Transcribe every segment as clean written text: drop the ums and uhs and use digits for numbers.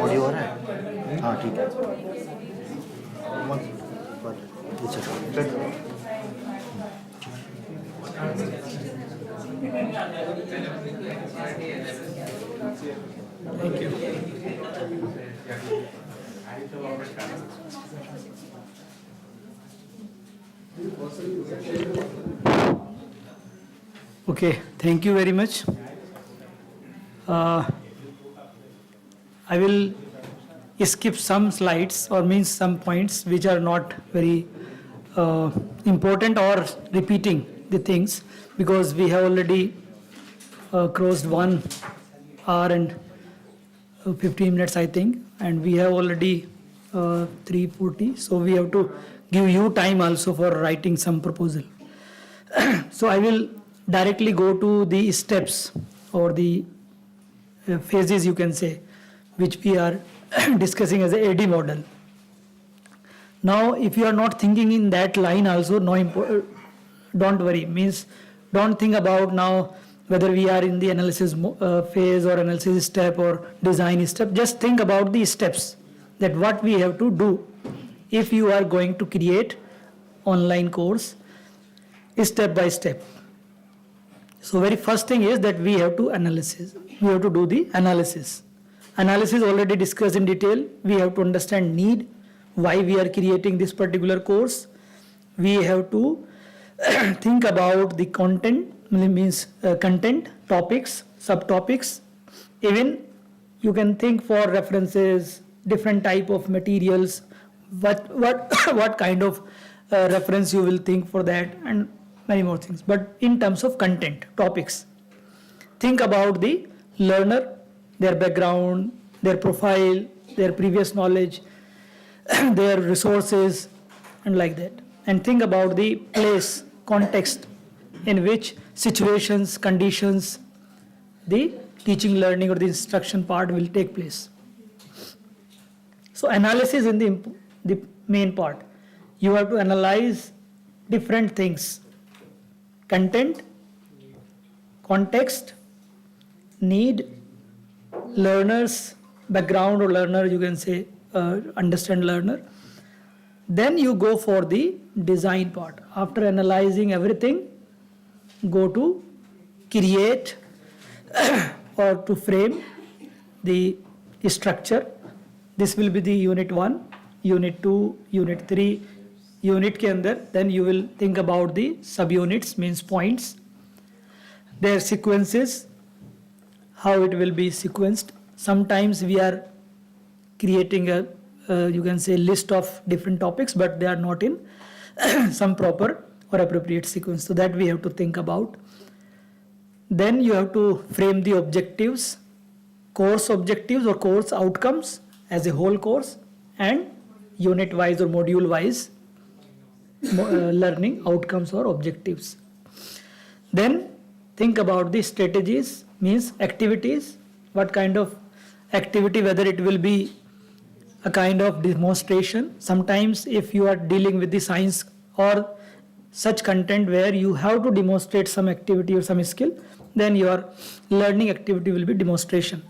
Audio हो रहा है? हाँ ठीक है। Thank you. Okay, thank you very much. I will skip some slides or means some points which are not very important or repeating the things, because we have already crossed 1 hour and 15 minutes I think, and we have already 3:40, so we have to give you time also for writing some proposal. So I will directly go to the steps or the phases, you can say, which we are discussing as a AD model. Now, if you are not thinking in that line also, don't worry. Means don't think about now whether we are in the analysis phase or analysis step or design step. Just think about the steps, that what we have to do if you are going to create online course step by step. So very first thing is that we have to analysis. We have to do the analysis. Analysis already discussed in detail. We have to understand need, why we are creating this particular course. We have to think about the content, means content, topics, subtopics. Even you can think for references, different type of materials, what kind of reference you will think for that, and many more things. But in terms of content, topics, think about the learner, their background, their profile, their previous knowledge, their resources, and like that. And think about the place, context, in which situations, conditions, the teaching, learning, or the instruction part will take place. So analysis in the main part. You have to analyze different things: content, context, need, learners, background or learner, you can say understand learner. Then you go for the design part. After analyzing everything, go to create or to frame the structure. This will be the unit 1, unit 2, unit 3. Unit ke andar, then you will think about the subunits, means points, their sequences, how it will be sequenced. Sometimes we are creating a you can say list of different topics, but they are not in some proper or appropriate sequence, so that we have to think about. Then you have to frame the objectives, course objectives or course outcomes as a whole course, and unit wise or module wise learning outcomes or objectives. Then think about the strategies, means activities, what kind of activity, whether it will be a kind of demonstration. Sometimes if you are dealing with the science or such content where you have to demonstrate some activity or some skill, then your learning activity will be demonstration.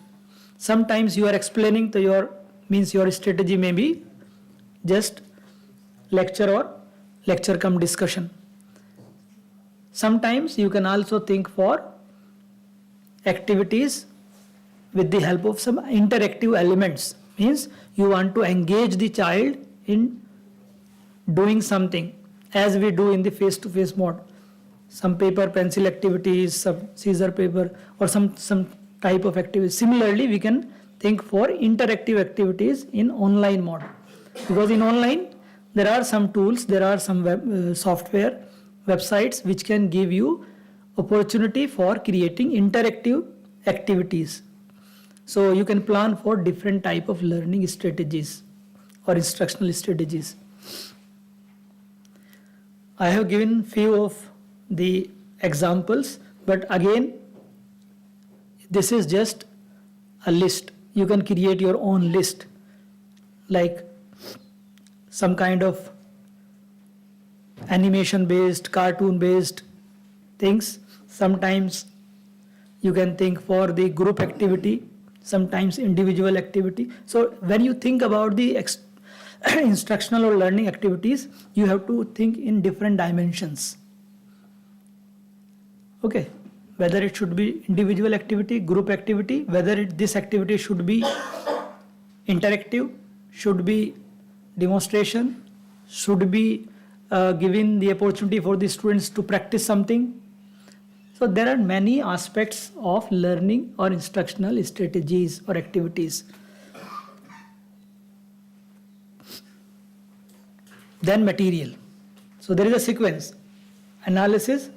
Sometimes you are explaining to your strategy may be just lecture or lecture cum discussion. Sometimes you can also think for activities with the help of some interactive elements, means you want to engage the child in doing something as we do in the face-to-face mode. Some paper pencil activities, some scissor paper, or some type of activity. Similarly, we can think for interactive activities in online mode, because in online there are some tools, there are some software, websites which can give you opportunity for creating interactive activities. So you can plan for different type of learning strategies or instructional strategies. I have given few of the examples, but again, this is just a list. You can create your own list, like some kind of animation based, cartoon based things. Sometimes you can think for the group activity, sometimes individual activity. So when you think about the instructional or learning activities, you have to think in different dimensions. Okay, whether it should be individual activity, group activity, whether this activity should be interactive, should be demonstration, should be giving the opportunity for the students to practice something. So there are many aspects of learning or instructional strategies or activities. Then material. So there is a sequence: analysis,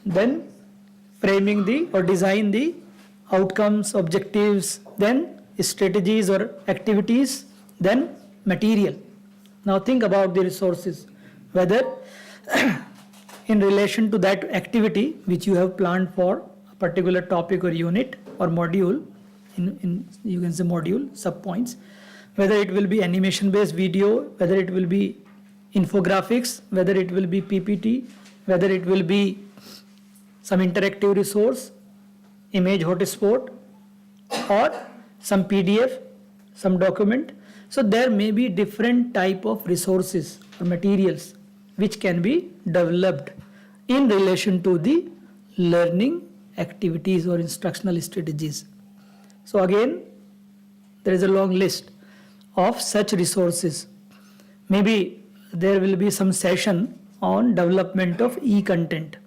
then framing the or design the outcomes, objectives, then strategies or activities, then material. Now think about the resources, whether in relation to that activity which you have planned for a particular topic or unit or module, in you can say module, subpoints, whether it will be animation based video, whether it will be infographics, whether it will be PPT, whether it will be some interactive resource, image hotspot, or some PDF, some document. So there may be different type of resources or materials which can be developed in relation to the learning activities or instructional strategies. So again, there is a long list of such resources. Maybe there will be some session on development of e-content.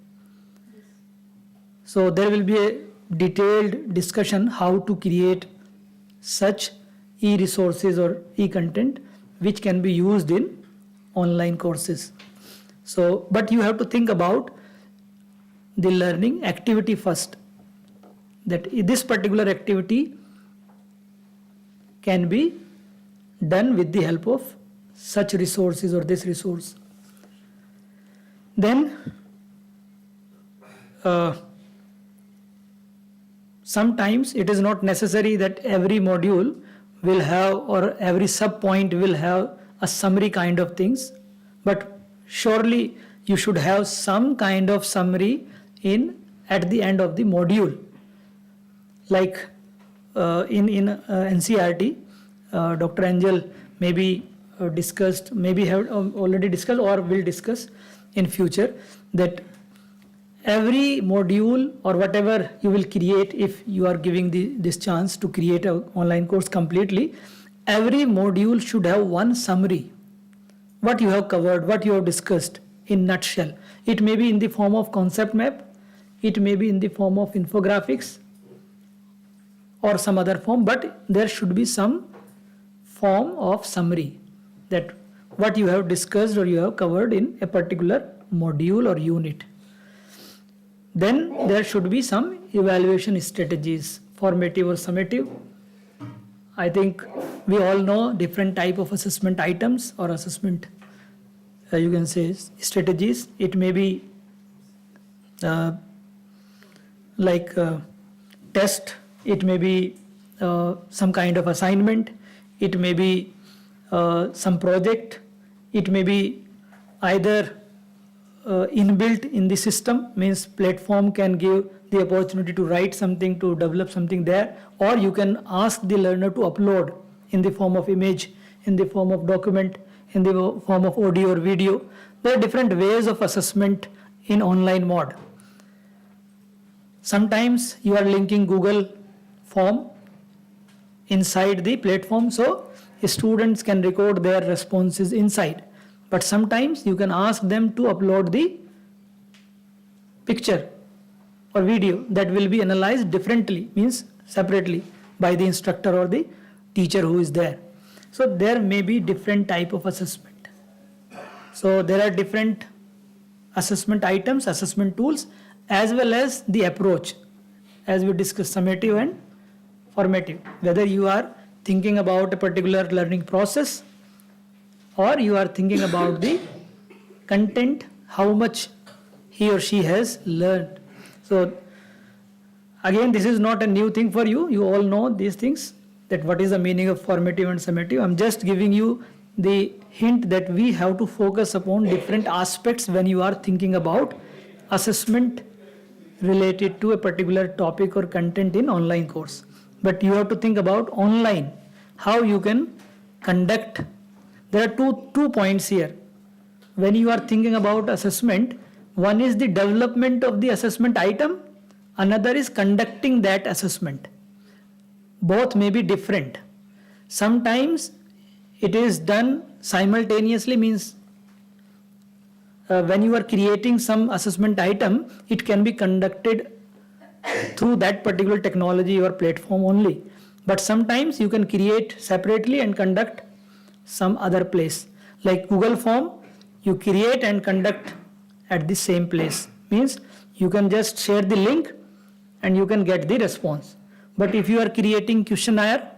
So there will be a detailed discussion how to create such e-resources or e-content which can be used in online courses. So, but you have to think about the learning activity first, that this particular activity can be done with the help of such resources or this resource. Then sometimes it is not necessary that every module will have or every sub point will have a summary kind of things, but surely you should have some kind of summary at the end of the module. Like in NCERT, Dr. Angel maybe discussed, maybe have already discussed or will discuss in future, that every module or whatever you will create, if you are giving this chance to create an online course completely, every module should have one summary. What you have covered, what you have discussed in nutshell. It may be in the form of concept map, it may be in the form of infographics or some other form, but there should be some form of summary, that what you have discussed or you have covered in a particular module or unit. Then there should be some evaluation strategies, formative or summative. I think we all know different type of assessment items or assessment, you can say strategies. It may be like test, it may be some kind of assignment, it may be some project, it may be either inbuilt in the system, means platform can give the opportunity to write something, to develop something there, or you can ask the learner to upload in the form of image, in the form of document, in the form of audio or video. There are different ways of assessment in online mode. Sometimes you are linking Google form inside the platform, so students can record their responses inside. But sometimes you can ask them to upload the picture or video that will be analyzed differently, means separately, by the instructor or the teacher who is there. So there may be different type of assessment. So there are different assessment items, assessment tools, as well as the approach, as we discussed, summative and formative. Whether you are thinking about a particular learning process, or you are thinking about the content, how much he or she has learned. So again, this is not a new thing for you. You all know these things, that what is the meaning of formative and summative. I'm just giving you the hint that we have to focus upon different aspects when you are thinking about assessment related to a particular topic or content in online course. But you have to think about online, how you can conduct. There are two points here. When you are thinking about assessment, one is the development of the assessment item, another is conducting that assessment. Both may be different. Sometimes it is done simultaneously, means when you are creating some assessment item, it can be conducted through that particular technology or platform only. But sometimes you can create separately and conduct some other place. Like Google form, you create and conduct at the same place. Means you can just share the link and you can get the response. But if you are creating questionnaire,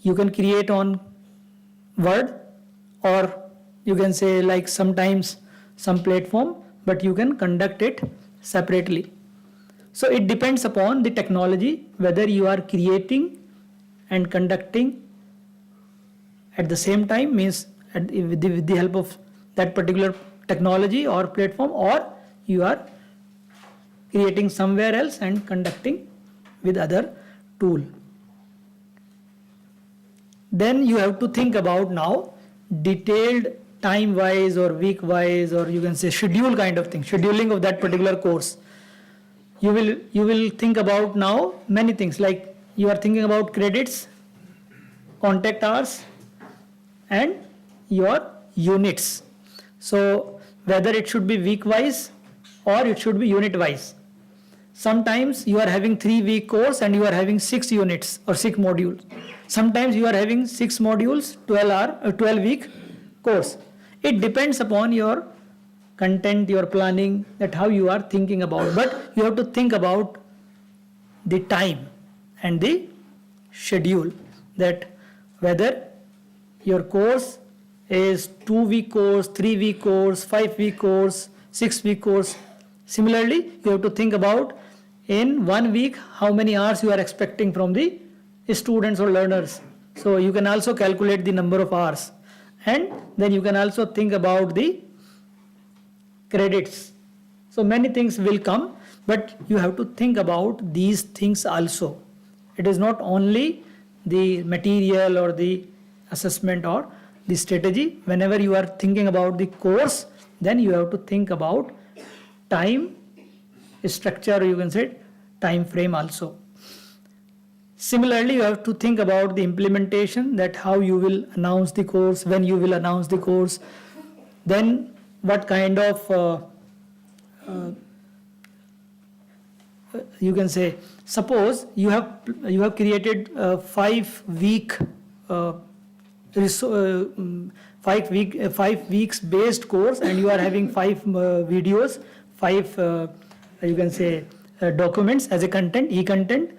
you can create on Word, or you can say like sometimes some platform, but you can conduct it separately. So it depends upon the technology, whether you are creating and conducting at the same time, means with the help of that particular technology or platform, or you are creating somewhere else and conducting with other tool. Then you have to think about now detailed time wise or week wise, or you can say schedule kind of thing, scheduling of that particular course. You will think about now many things, like you are thinking about credits, contact hours, and your units. So whether it should be week wise or it should be unit wise. Sometimes you are having 3-week course and you are having 6 units or 6 modules. Sometimes you are having 6 modules, 12-week course. It depends upon your content, your planning, that how you are thinking about. But you have to think about the time and the schedule, that whether your course is 2-week course, 3-week course, 5-week course, 6-week course. Similarly, you have to think about in 1 week how many hours you are expecting from the students or learners. So you can also calculate the number of hours, and then you can also think about the credits. So many things will come, but you have to think about these things also. It is not only the material or the assessment or the strategy. Whenever you are thinking about the course, then you have to think about time structure, or you can say time frame also. Similarly, you have to think about the implementation, that how you will announce the course, when you will announce the course, then what kind of you can say, suppose you have created 5 weeks based course, and you are having 5 videos, 5 you can say documents as a content, e-content,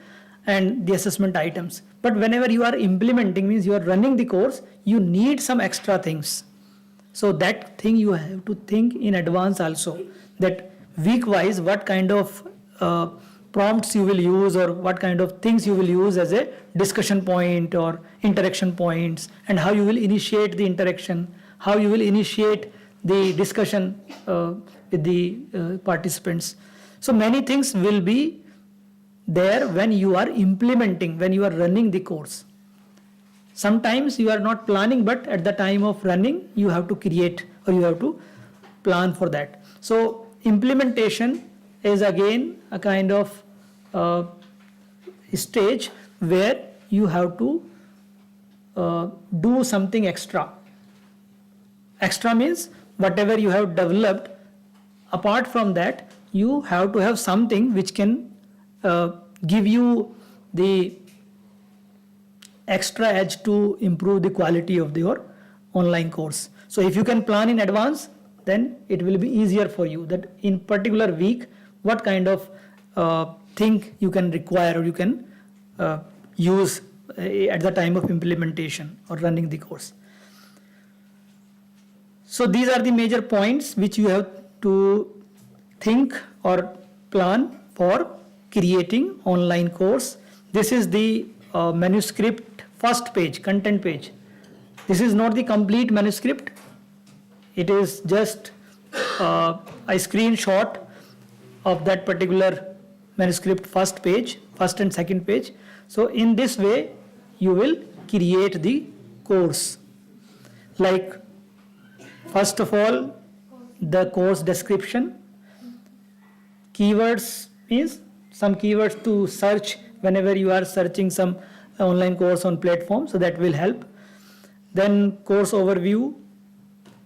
and the assessment items. But whenever you are implementing, means you are running the course, you need some extra things. So that thing you have to think in advance also, that week wise what kind of prompts you will use or what kind of things you will use as a discussion point or interaction points, and how you will initiate the interaction, how you will initiate the discussion with the participants. So many things will be there when you are implementing, when you are running the course. Sometimes you are not planning, but at the time of running, you have to create or you have to plan for that. So implementation is again a kind of stage where you have to do something extra. Extra means whatever you have developed, apart from that, you have to have something which can give you the extra edge to improve the quality of your online course. So if you can plan in advance, then it will be easier for you that in particular week, what kind of thing you can require or you can use at the time of implementation or running the course. So these are the major points which you have to think or plan for creating online course. This is the manuscript first page, content page. This is not the complete manuscript. It is just a screenshot of that particular manuscript first page, first and second page. So in this way, you will create the course. Like, first of all, the course description. Keywords means some keywords to search whenever you are searching some online course on platform, so that will help. Then course overview,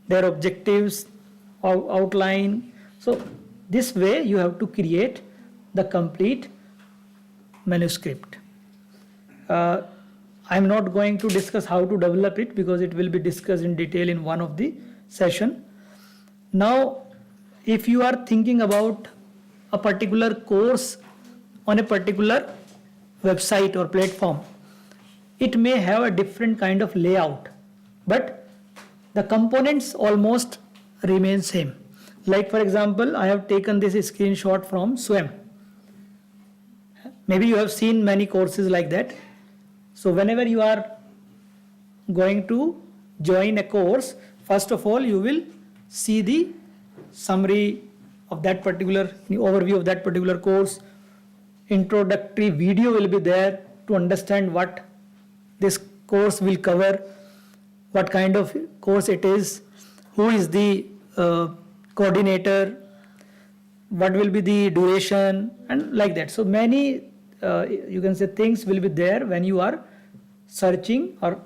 their objectives, outline. So this way you have to create the complete manuscript. I'm not going to discuss how to develop it because it will be discussed in detail in one of the session. Now, if you are thinking about a particular course on a particular website or platform, it may have a different kind of layout, but the components almost remain same. Like, for example, I have taken this screenshot from SWAYAM. Maybe you have seen many courses like that. So whenever you are going to join a course, first of all, you will see the summary of that particular, the overview of that particular course. Introductory video will be there to understand what this course will cover, what kind of course it is, who is the coordinator, what will be the duration, and like that. So many, you can say, things will be there when you are searching or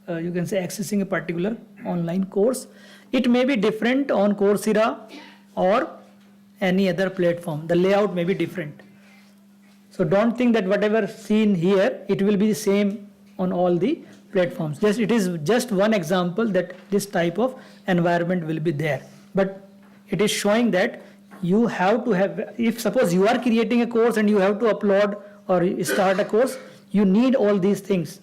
you can say accessing a particular online course. It may be different on Coursera or any other platform. The layout may be different. So don't think that whatever seen here, it will be the same on all the platforms. It is just one example that this type of environment will be there. But it is showing that you have to have, if suppose you are creating a course and you have to upload or start a course, you need all these things.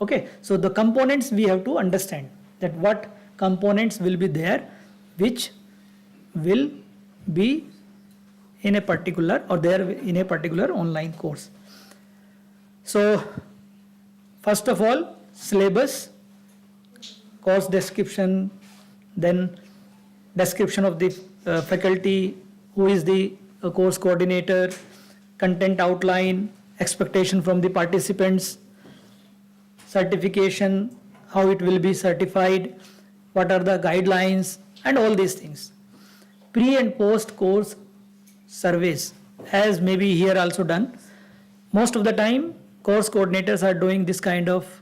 Okay, so the components we have to understand that what components will be there which will be in a particular or there in a particular online course. So first of all, syllabus, course description, then description of the faculty, who is the course coordinator, content outline, expectation from the participants, certification, how it will be certified, what are the guidelines, and all these things. Pre and post course surveys, as maybe here also done. Most of the time, course coordinators are doing this kind of,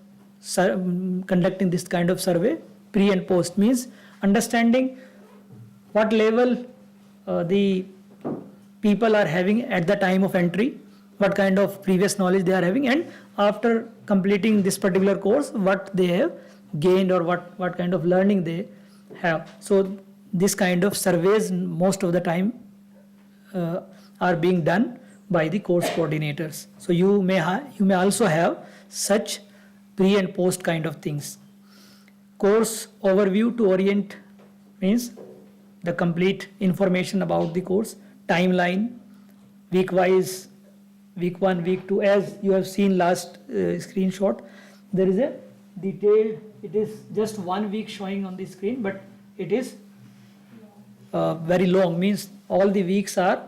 conducting this kind of survey. Pre and post means understanding what level the people are having at the time of entry, what kind of previous knowledge they are having, and after completing this particular course, what they have gained or what kind of learning they have. So this kind of surveys most of the time are being done by the course coordinators. So you may also have such pre and post kind of things. Course overview to orient means the complete information about the course, timeline, week wise, week 1, week 2, as you have seen last screenshot. There is a detailed, it is just 1 week showing on the screen, but it is very long, means all the weeks are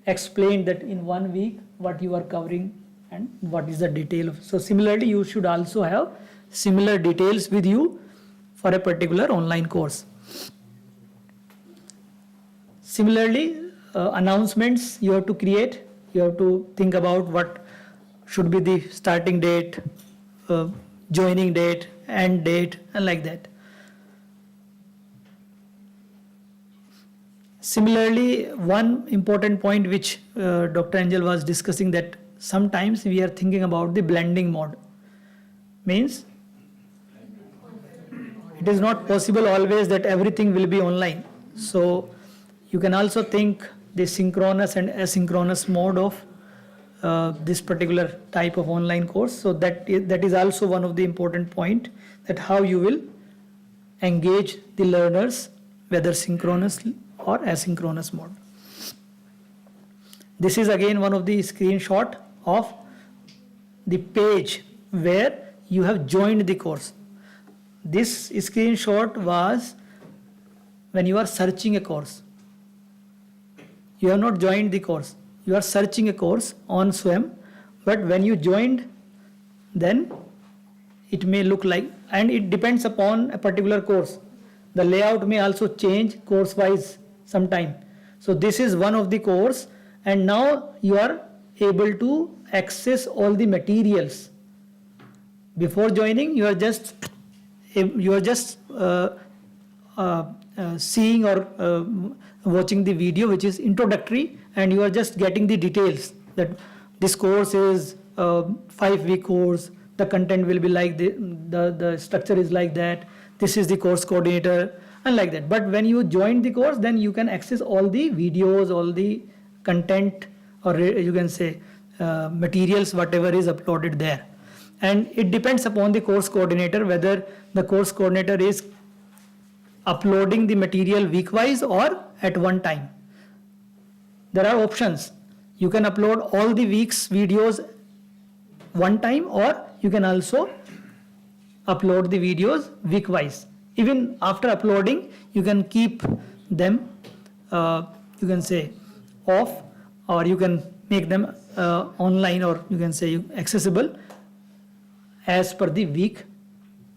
explained that in 1 week what you are covering and what is the detail of. So similarly, you should also have similar details with you for a particular online course. Similarly, announcements you have to create. You have to think about what should be the starting date, joining date, end date, and like that. Similarly, one important point which Dr. Angel was discussing, that sometimes we are thinking about the blending mode. Means it is not possible always that everything will be online. So you can also think the synchronous and asynchronous mode of this particular type of online course. So that is also one of the important point, that how you will engage the learners, whether synchronous or asynchronous mode. This is again one of the screenshot of the page where you have joined the course. This screenshot was when you are searching a course. You have not joined the course. You are searching a course on SWAYAM, but when you joined, then it may look like, and it depends upon a particular course. The layout may also change course wise sometime. So this is one of the course, and now you are able to access all the materials. Before joining, you are just seeing or watching the video which is introductory, and you are just getting the details that this course is a 5-week course, the content will be like the structure is like that, this is the course coordinator, and like that. But when you join the course, then you can access all the videos, all the content, or you can say materials, whatever is uploaded there. And it depends upon the course coordinator whether the course coordinator is uploading the material week-wise or at one time. There are options. You can upload all the week's videos one time, or you can also upload the videos week-wise. Even after uploading, you can keep them, you can say, off, or you can make them online, or you can say accessible as per the week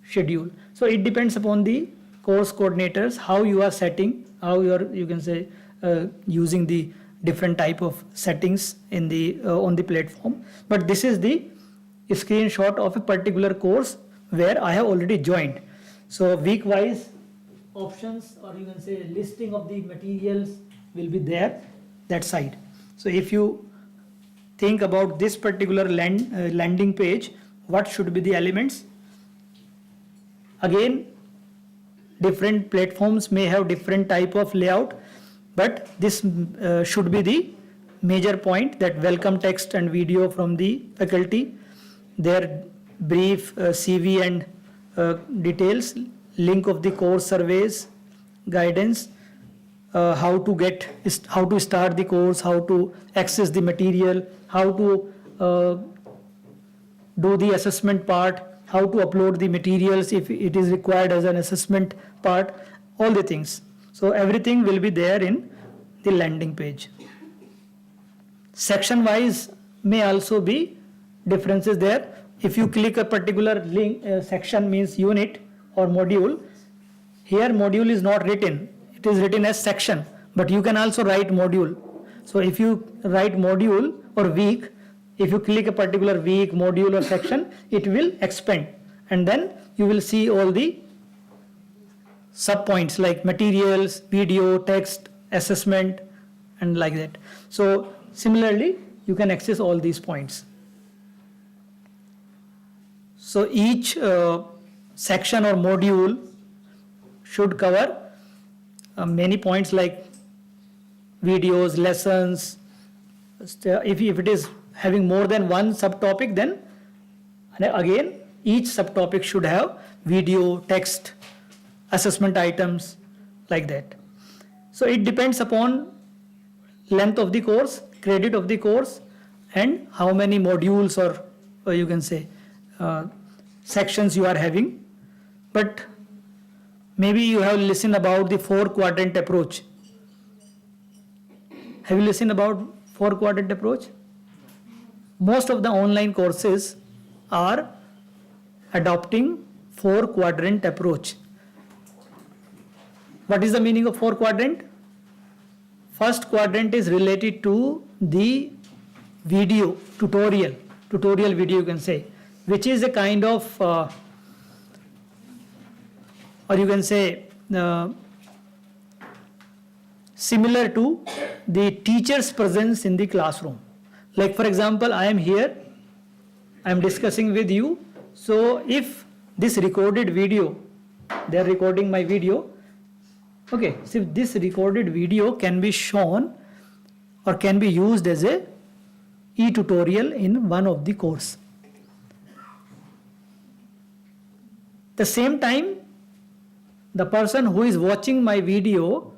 schedule. So it depends upon the course coordinators, how you are setting, how you are, you can say, using the different type of settings in the on the platform. But this is the screenshot of a particular course where I have already joined. So week wise options, or you can say listing of the materials, will be there that side. So if you think about this particular landing page, what should be the elements? Again, different platforms may have different type of layout, but this should be the major point, that welcome text and video from the faculty, their brief CV and details, link of the course surveys, guidance, how to start the course, how to access the material, how to do the assessment part, how to upload the materials if it is required as an assessment part, all the things. So everything will be there in the landing page. Section wise may also be differences there. If you click a particular link, section means unit or module, here module is not written, it is written as section, but you can also write module. So if you write module or week, if you click a particular week, module or section, it will expand, and then you will see all the sub-points like materials, video, text, assessment, and like that. So similarly, you can access all these points. So each section or module should cover many points like videos, lessons. If it is having more than one subtopic, then again each subtopic should have video, text, assessment items, like that. So it depends upon length of the course. credit of the course and how many modules or you can say sections you are having. But maybe you have listened about the 4-quadrant approach. Have you listened about 4-quadrant approach? Most of the online courses are adopting 4-quadrant approach. What is the meaning of 4-quadrant? First quadrant is related to the video, tutorial video you can say, which is a kind of, or you can say, similar to the teacher's presence in the classroom. Like for example, I am here, I am discussing with you. So if this recorded video, they are recording my video. Okay, so this recorded video can be shown or can be used as a e-tutorial in one of the course. The same time, the person who is watching my video,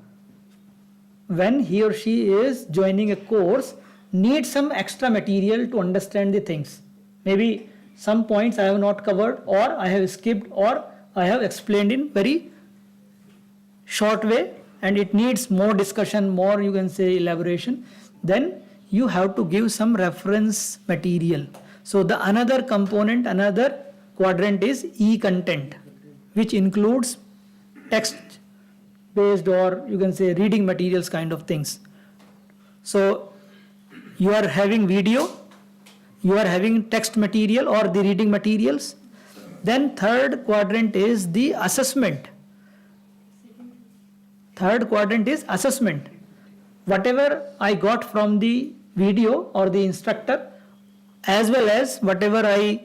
when he or she is joining a course, needs some extra material to understand the things. Maybe some points I have not covered, or I have skipped, or I have explained in very short way, and it needs more discussion, more you can say elaboration. Then you have to give some reference material. So the another component, another quadrant is e-content, which includes text based or you can say reading materials kind of things. So you are having video, you are having text material or the reading materials. Then third quadrant is the assessment. Third quadrant is assessment. Whatever I got from the video or the instructor, as well as whatever I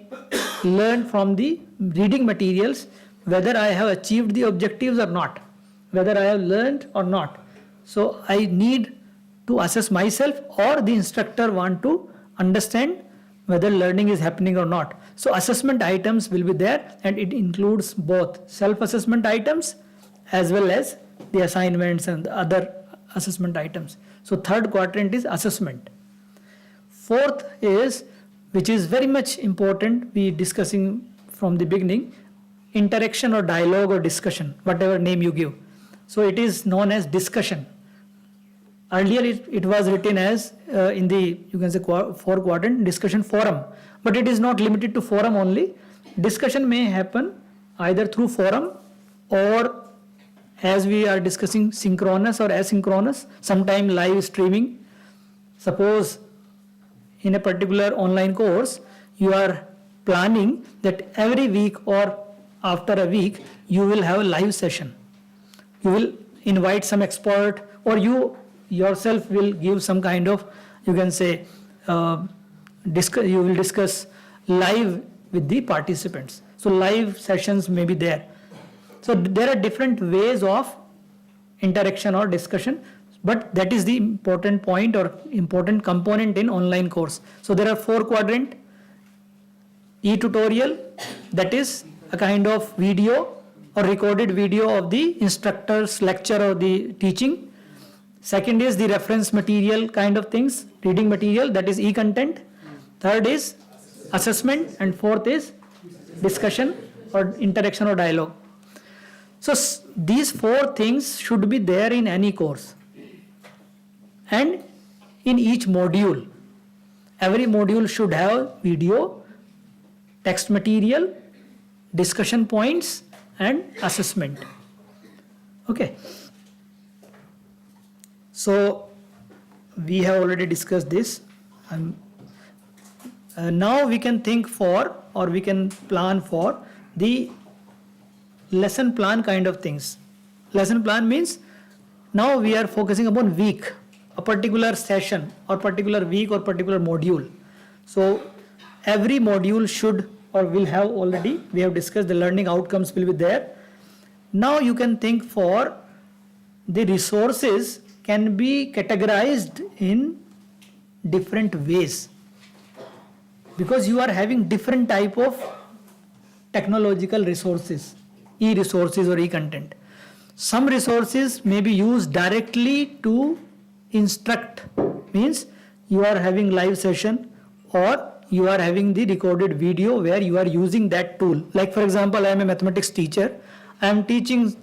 learned from the reading materials, whether I have achieved the objectives or not, whether I have learned or not. So I need to assess myself, or the instructor want to understand whether learning is happening or not. So assessment items will be there, and it includes both self-assessment items as well as the assignments and the other assessment items. So third quadrant is assessment. Fourth is, which is very much important, we discussing from the beginning, interaction or dialogue or discussion, whatever name you give. So it is known as discussion. Earlier it was written as in the, you can say 4-quadrant discussion forum, but it is not limited to forum only. Discussion may happen either through forum or, as we are discussing, synchronous or asynchronous, sometime live streaming. Suppose in a particular online course, you are planning that every week or after a week, you will have a live session. You will invite some expert, or you yourself will give some kind of, you can say, you will discuss live with the participants. So live sessions may be there. So there are different ways of interaction or discussion, but that is the important point or important component in online course. So there are 4-quadrant, e-tutorial, that is a kind of video or recorded video of the instructor's lecture or the teaching. Second is the reference material kind of things, reading material, that is e-content. Third is assessment, and fourth is discussion or interaction or dialogue. So these 4 things should be there in any course. And in each module, every module should have video, text material, discussion points, and assessment. Okay. So we have already discussed this. Now we can think for, or we can plan for the lesson plan kind of things. Lesson plan means now we are focusing upon week, a particular session or particular week or particular module. So every module should or will have already, we have discussed the learning outcomes will be there. Now you can think for the resources can be categorized in different ways, because you are having different type of technological resources, e-resources or e-content. Some resources may be used directly to instruct, means you are having live session or you are having the recorded video where you are using that tool. Like for example, I am a mathematics teacher. I am teaching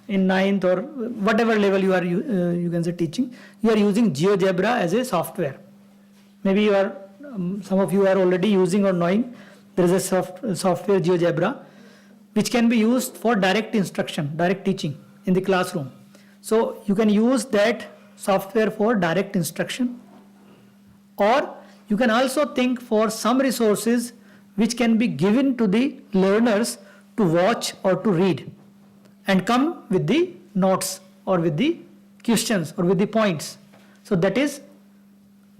in 9th or whatever level you are you can say teaching. You are using GeoGebra as a software. Maybe you are some of you are already using or knowing. There is a software GeoGebra which can be used for direct instruction, direct teaching in the classroom. So you can use that software for direct instruction, or you can also think for some resources which can be given to the learners to watch or to read and come with the notes or with the questions or with the points. So that is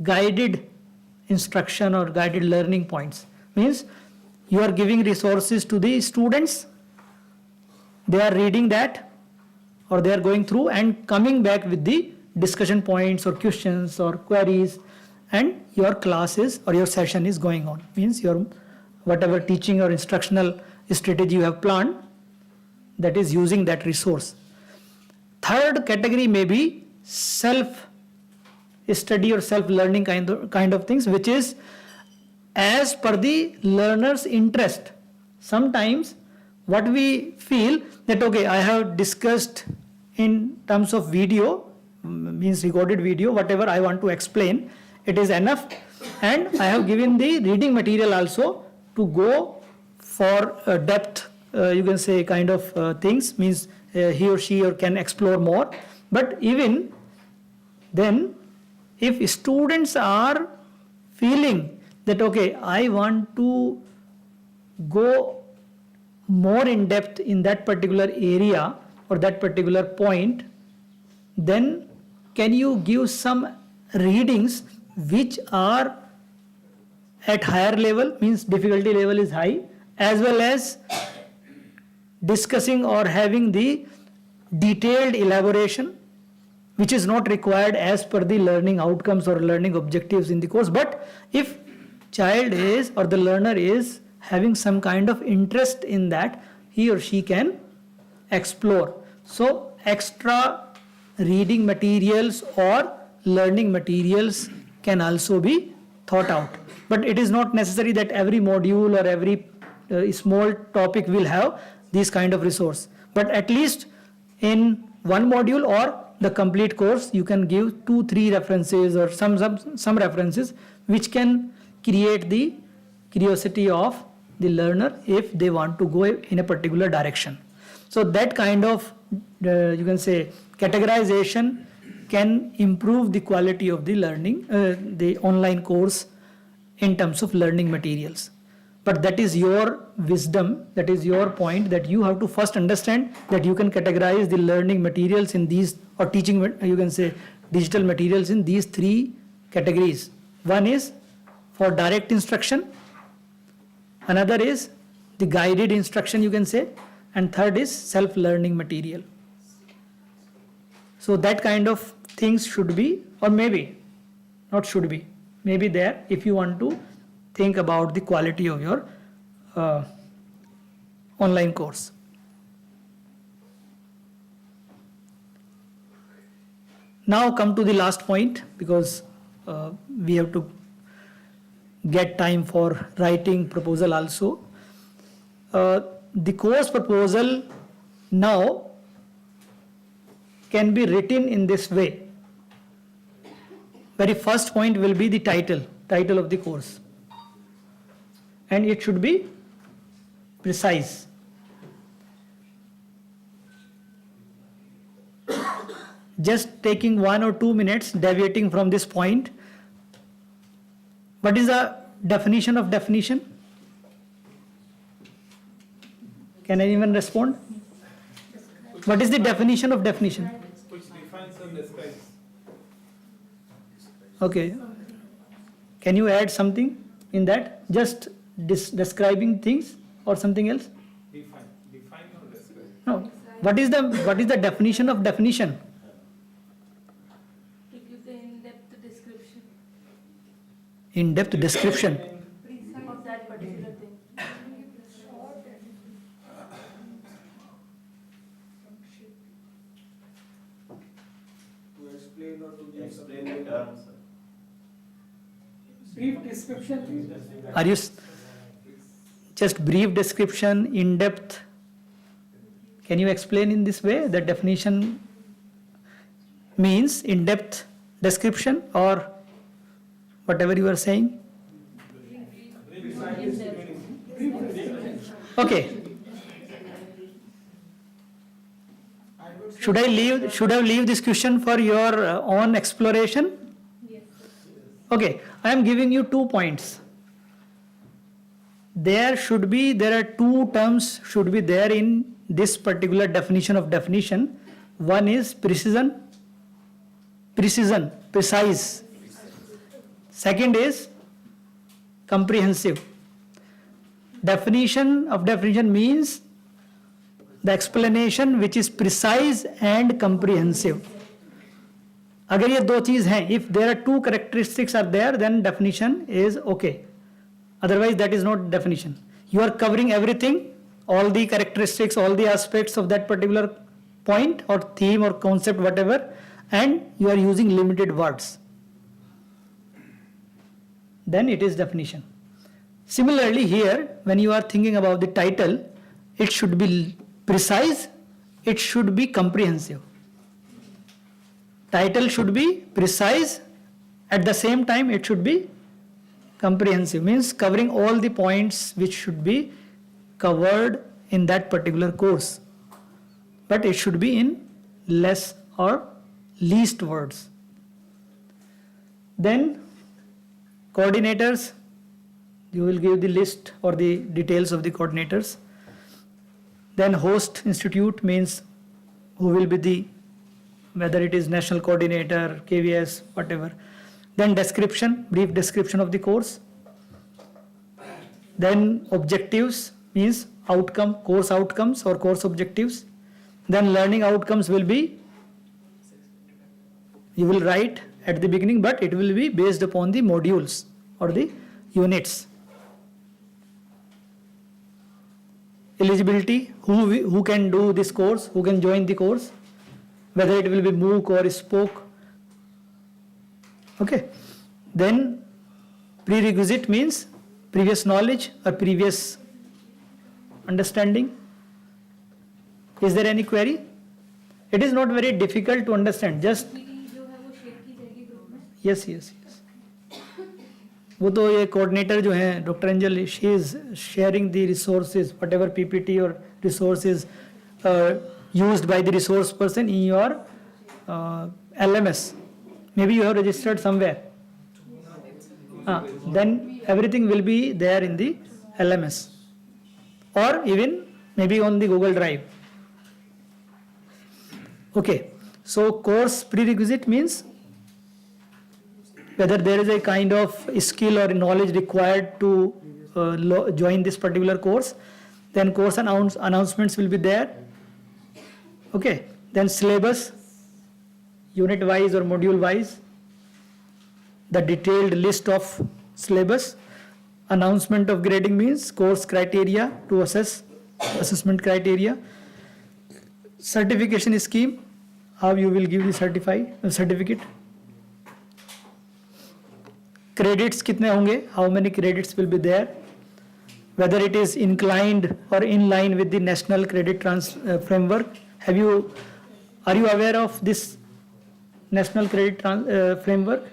guided instruction or guided learning points. Means you are giving resources to the students, they are reading that or they are going through and coming back with the discussion points or questions or queries, and your classes or your session is going on. Means your whatever teaching or instructional strategy you have planned, that is using that resource. Third category may be self study or self learning kind of things, which is as per the learner's interest. Sometimes what we feel that okay, I have discussed in terms of video, means recorded video, whatever I want to explain, it is enough, and I have given the reading material also to go for depth, you can say kind of things, means he or she or can explore more. But even then, if students are feeling that okay, I want to go more in depth in that particular area or that particular point, then can you give some readings which are at higher level, means difficulty level is high, as well as discussing or having the detailed elaboration which is not required as per the learning outcomes or learning objectives in the course. But if child is or the learner is having some kind of interest in that, he or she can explore. So extra reading materials or learning materials can also be thought out. But it is not necessary that every module or every small topic will have this kind of resource. But at least in one module or the complete course, you can give 2-3 references or some references which can create the curiosity of the learner if they want to go in a particular direction. So that kind of you can say categorization can improve the quality of the learning, the online course in terms of learning materials. But that is your wisdom, that is your point, that you have to first understand that you can categorize the learning materials in these, or teaching, you can say digital materials in these 3 categories. One is for direct instruction, another is the guided instruction, you can say, and third is self-learning material. So that kind of things should be, or maybe not should be, maybe there if you want to think about the quality of your online course. Now come to the last point, because we have to get time for writing proposal also. The course proposal now can be written in this way. Very first point will be the title of the course, and it should be precise. Just taking 1 or 2 minutes deviating from this point. What is the definition of definition? Can anyone respond? What is the definition of definition? Which defines and describes. Okay. Can you add something in that? Just describing things or something else? Define or describe. No. What is the definition of definition? To give the in-depth description In-depth description. of that particular thing. To explain or to give explain the terms. Brief description. Are you just brief description, in depth? Can you explain in this way? The definition means in depth description or whatever you are saying? Okay. Should I leave this question for your own exploration? Okay, I am giving you 2 points. There are 2 terms should be there in this particular definition of definition. One is precise. Second is comprehensive. Definition means the explanation which is precise and comprehensive. अगर ये 2 चीज हैं, if there are 2 characteristics are there, then definition is okay. Otherwise, that is not definition. You are covering everything, all the characteristics, all the aspects of that particular point or theme or concept, whatever, and you are using limited words. Then it is definition. Similarly, here, when you are thinking about the title, it should be precise, it should be comprehensive. Title should be precise, at the same time it should be comprehensive, means covering all the points which should be covered in that particular course. But it should be in less or least words. Then coordinators, you will give the list or the details of the coordinators. Then host institute means who will be the, whether it is national coordinator, KVS, whatever. Then description, brief description of the course. Then objectives means outcome, course outcomes or course objectives. Then learning outcomes will be, you will write at the beginning, but it will be based upon the modules or the units. Eligibility, who can do this course, who can join the course, whether it will be MOOC or Spoke. Okay. Then prerequisite means previous knowledge or previous understanding. Is there any query? It is not very difficult to understand. Just yes. वो तो ये coordinator जो हैं Dr. Anjal, she is sharing the resources, whatever PPT or resources used by the resource person in your LMS. Maybe you have registered somewhere. Then everything will be there in the LMS or even maybe on the Google Drive. Okay, so course prerequisite means whether there is a kind of skill or knowledge required to join this particular course. Then course announcements will be there. Okay, then syllabus, unit wise or module wise, the detailed list of syllabus. Announcement of grading means course criteria to assess, assessment criteria. Certification scheme, how you will give the certificate. Credits kitne honge, how many credits will be there, whether it is inclined or in line with the national credit framework. Are you aware of this national credit framework?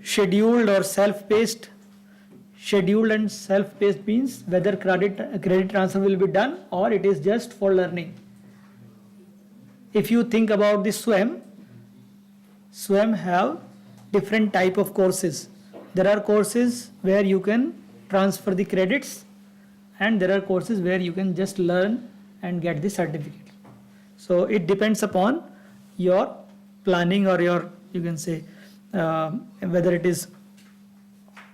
Scheduled or self-paced. Scheduled and self-paced means whether credit transfer will be done or it is just for learning. If you think about the SWAYAM have different type of courses. There are courses where you can transfer the credits and there are courses where you can just learn and get the certificate. So it depends upon your planning or your, you can say, whether it is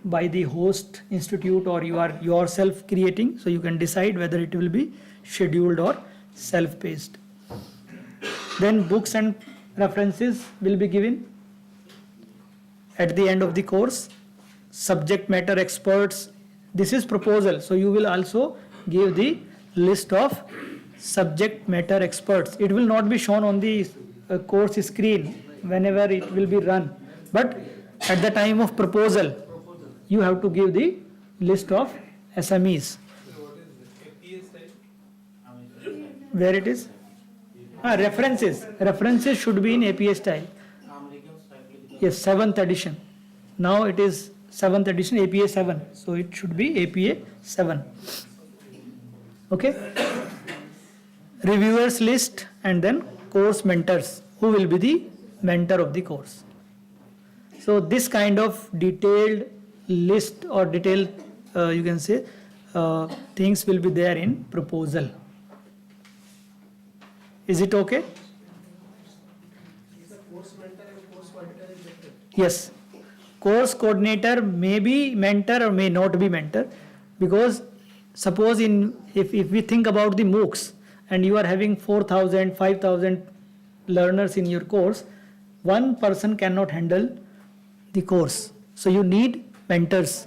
by the host institute or you are yourself creating, so you can decide whether it will be scheduled or self-paced. Then books and references will be given. at the end of the course, subject matter experts. This is proposal, so you will also give the list of subject matter experts. It will not be shown on the course screen whenever it will be run, but at the time of proposal, you have to give the list of SMEs. APA style? Where it is? References. References should be in APA style. Yes, 7th edition. Now it is 7th edition, APA 7. So it should be APA 7. Okay? Reviewers list and then course mentors. Who will be the mentor of the course? So this kind of detailed list or detailed, you can say, things will be there in proposal. Is it okay? Yes. Course coordinator may be mentor or may not be mentor, because suppose if we think about the MOOCs and you are having 4,000, 5,000 learners in your course, one person cannot handle the course. So you need mentors.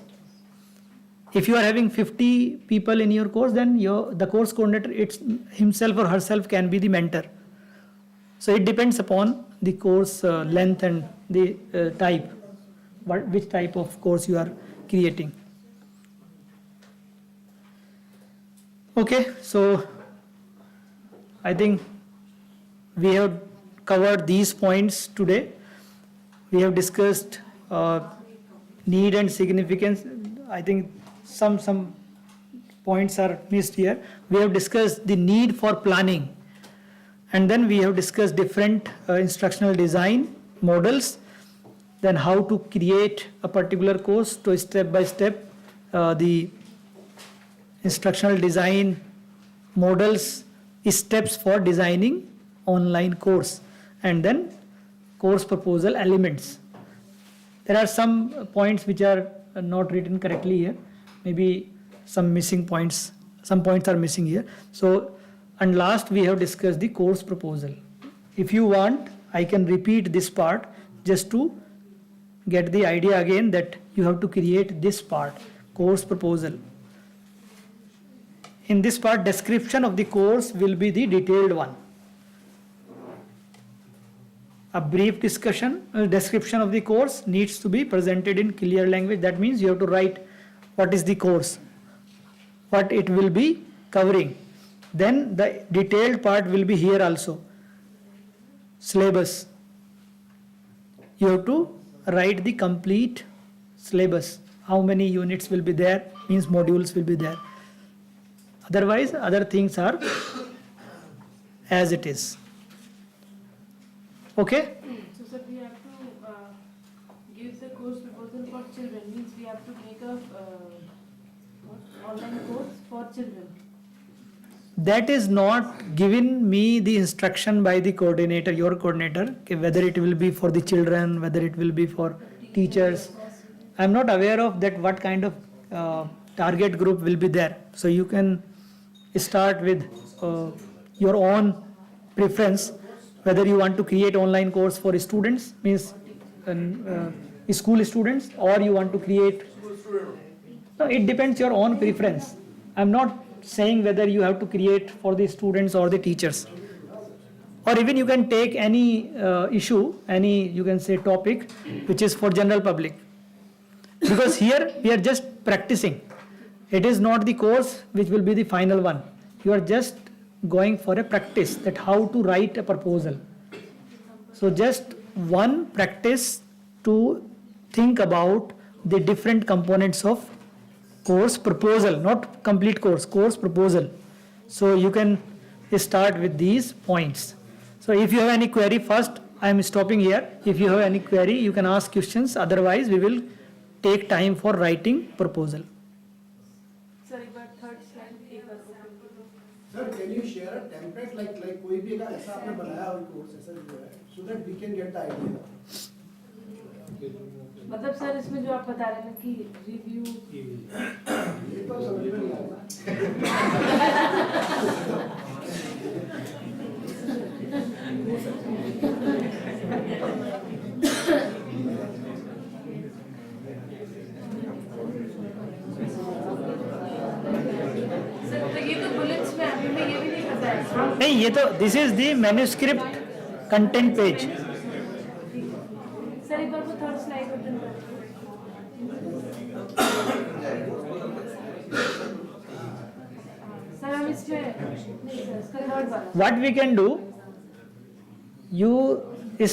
If you are having 50 people in your course, then the course coordinator himself or herself can be the mentor. So it depends upon the course length and the type, which type of course you are creating. Okay, so I think we have covered these points today. We have discussed need and significance. I think some points are missed here. We have discussed the need for planning, and then we have discussed different instructional design models, then how to create a particular course, to step by step the instructional design models, steps for designing online course, and then course proposal elements. There are some points which are not written correctly here. Maybe some missing points, some points are missing here. So, and last we have discussed the course proposal. If you want, I can repeat this part just to get the idea again that you have to create this part, course proposal. In this part, description of the course will be the detailed one. A brief description of the course needs to be presented in clear language. That means you have to write what is the course, what it will be covering. Then the detailed part will be here also. Syllabus. You have to write the complete syllabus. How many units will be there, means modules will be there. Otherwise, other things are as it is. Okay? So sir, we have to give the course proposal for children, means we have to make a online course for children. That is not given me the instruction by the coordinator, your coordinator, whether it will be for the children, whether it will be for teachers. I am not aware of that, what kind of target group will be there. So you can start with your own preference, whether you want to create online course for students, means school students, or you want to create. No, it depends your own preference. I am not saying whether you have to create for the students or the teachers. Or even you can take any issue, any, you can say, topic which is for general public. Because here we are just practicing. It is not the course which will be the final one. You are just going for a practice, that how to write a proposal. So just one practice to think about the different components of course proposal, not complete course proposal. So you can start with these points. So if you have any query, first I am stopping here. If you have any query, you can ask questions. Otherwise, we will take time for writing proposal. Sir, एक बार third slide एक बार open करो. Sir, can you share a template like कोई भी एक ऐसा आपने बनाया हो कोर्स ऐसा जो है, so that we can get the idea. मतलब सर इसमें जो आप बता रहे हैं ना कि रिव्यू ये तो समझ में नहीं आता. नहीं, ये तो this is the manuscript content page. Sir एक बार वो थर्ड स्लाइड ओपन कर. सर हम इस पे नहीं सर इसका थर्ड वाला. What we can do, you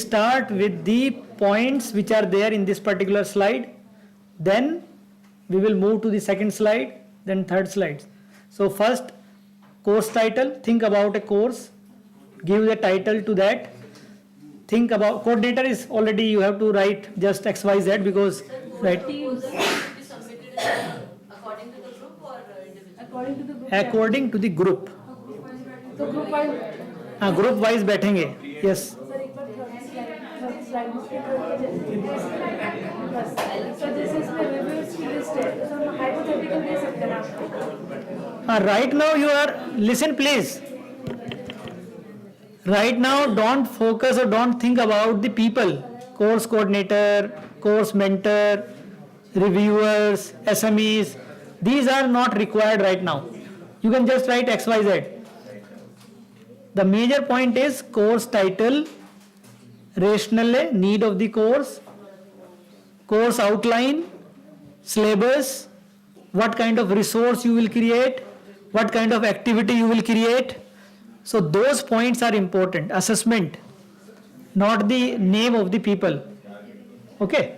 start with the points which are there in this particular slide, then we will move to the second slide, then third slide. So first, course title, think about a course, give the title to that. Think about, coordinator is already, you have to write just XYZ because, right, According to the group or individual? According to the group. according to the group. तो group wise. हाँ, group wise बैठेंगे, yes. Sir एक बार third slide उसके बस. Sir जैसे इसमें reviews की list है तो हम हाइपोथेटिकल दे सकते हैं आपको. Right now you are, listen please. Right now don't focus or don't think about the people, course coordinator, course mentor, reviewers, SMEs. These are not required right now. You can just write XYZ. The major point is course title, rationale, need of the course outline, syllabus, what kind of resource you will create, what kind of activity you will create. So those points are important. Assessment, not the name of the people. Okay?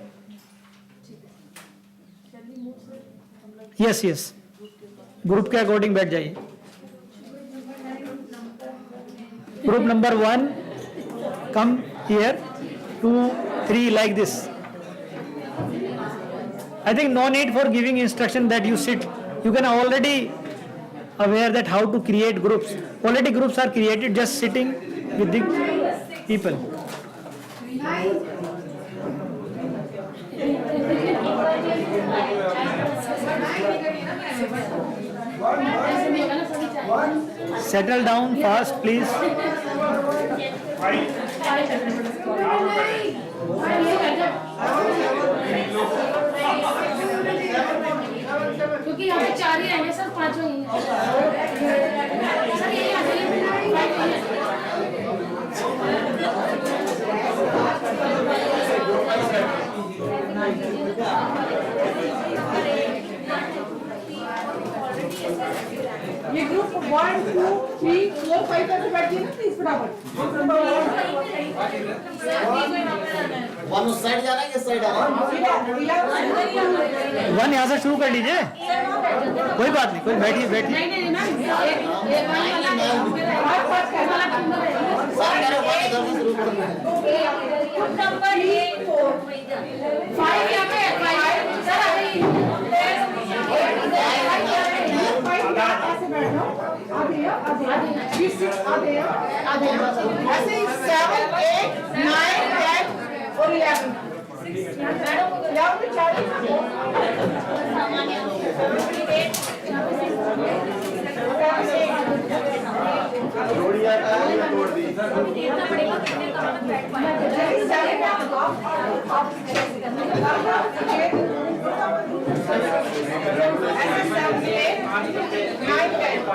Yes, yes. Group के according बैठ जाइए. Group number 1, come here, 2, 3, like this. I think no need for giving instruction that you sit. You can already aware that how to create groups. Already groups are created, just sitting with the people. Settle down fast, please. क्योंकि यहाँ पे 4 ही आएंगे sir, 5 ही हैं. Sir यही आ जाइए. ये group 1, 2, 3, 4, 5 करके बैठिए ना प्लीज फटाफट. वन उस साइड जाना है कि इस साइड आना है? 1 यहाँ से शुरू कर लीजिए. कोई बात नहीं, कोई बैठिए बैठिए. सर मेरे वन इधर से शुरू कर दो. नंबर 5 यहाँ पे 5 सर आ जाइए. ऐसे बैठो. आधे 6 आधे ऐसे ही 7, 8, 9, 10 और 11. 11 पे 40.